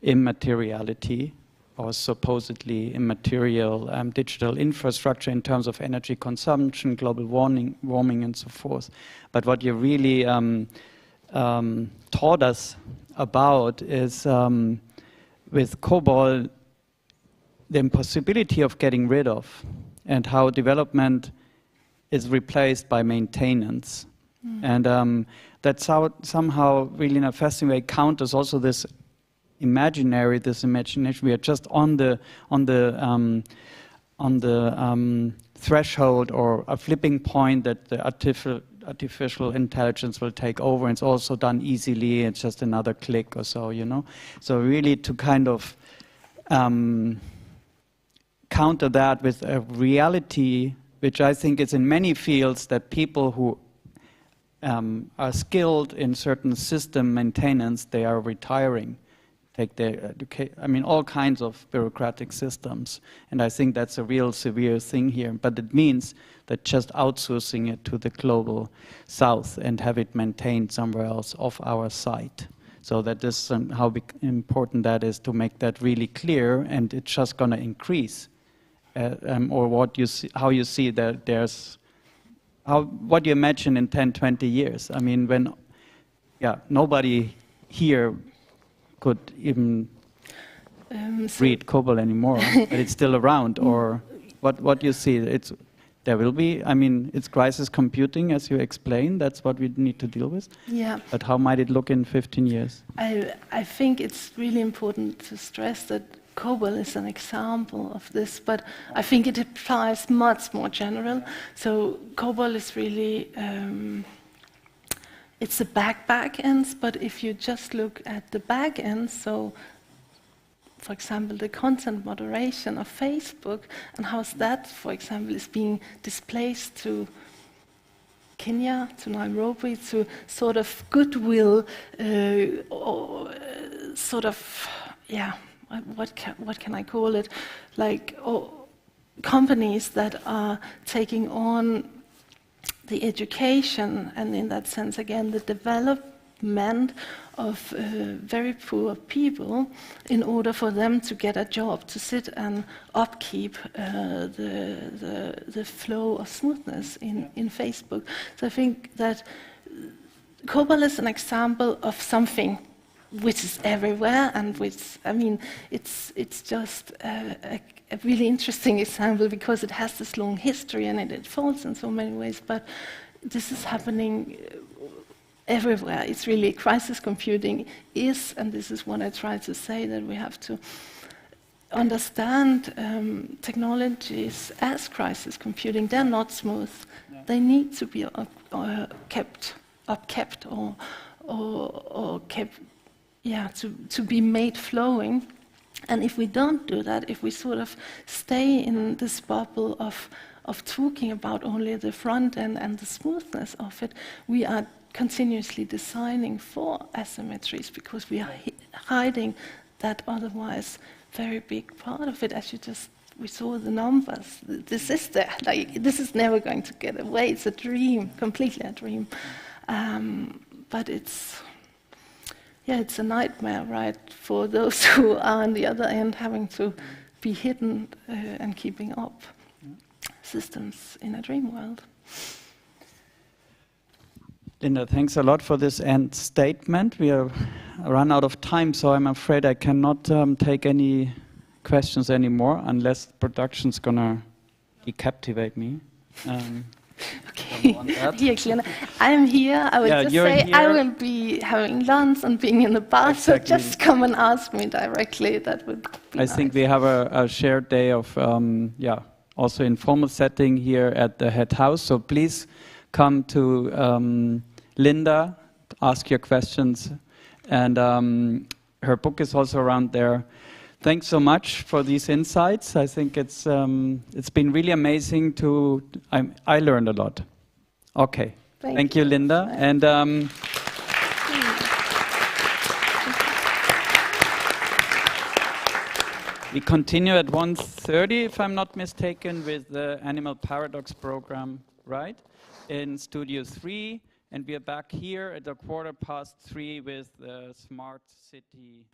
immateriality, or supposedly immaterial digital infrastructure in terms of energy consumption, global warming, and so forth. But what you really taught us about is with COBOL, the impossibility of getting rid of, and how development is replaced by maintenance. And that's how somehow really in a fascinating way counters also this imagination. We are just on the threshold or a flipping point that the artificial intelligence will take over, and it's also done easily. It's just another click or so, you know. So really to kind of counter that with a reality, which I think is in many fields, that people who are skilled in certain system maintenance, they are retiring. Take their all kinds of bureaucratic systems. And I think that's a real severe thing here. But it means that just outsourcing it to the global south and have it maintained somewhere else off our site. So that is how important that is to make that really clear, and it's just going to increase. Or what you see, how you see that there's, what you imagine in 10, 20 years. I mean, when, nobody here could even read COBOL anymore, but it's still around. Or what you see, there will be, I mean, it's crisis computing, as you explained. That's what we need to deal with. Yeah. But how might it look in 15 years? I think it's really important to stress that COBOL is an example of this, but I think it applies much more general. So COBOL is really, it's the back ends, but if you just look at the back ends, so for example, the content moderation of Facebook, and how that, for example, is being displaced to Kenya, to Nairobi, to sort of goodwill, or sort of, what can I call it? Like companies that are taking on the education, and in that sense, again, the development of very poor people in order for them to get a job, to sit and upkeep the flow of smoothness in Facebook. So I think that COBOL is an example of something which is everywhere, and which, I mean, it's just a really interesting example because it has this long history and it falls in so many ways, but this is happening everywhere. It's really crisis computing is, and this is what I try to say, that we have to understand technologies as crisis computing. They're not smooth. Yeah. They need to be kept or kept, yeah, to be made flowing. And if we don't do that, if we sort of stay in this bubble of talking about only the front end and the smoothness of it, we are continuously designing for asymmetries because we are hiding that otherwise very big part of it. As we saw the numbers, this is there, like, this is never going to get away. It's a dream, completely a dream. But it's a nightmare, right, for those who are on the other end having to be hidden and keeping up systems in a dream world. Linda, thanks a lot for this end statement. We are run out of time, so I'm afraid I cannot take any questions anymore unless production's gonna decaptivate me. Okay, here, I'm here. I would just say here. I will be having lunch and being in the bar, exactly. So just come and ask me directly. That would be nice. think we have a shared day of, also informal setting here at the head house. So please come to Linda, ask your questions, and her book is also around there. Thanks so much for these insights. I think it's been really amazing to. I learned a lot. Okay, thank you, Linda, and. We continue at 1:30, if I'm not mistaken, with the Animal Paradox program, right? In Studio 3, and we are back here at 3:15 with the Smart City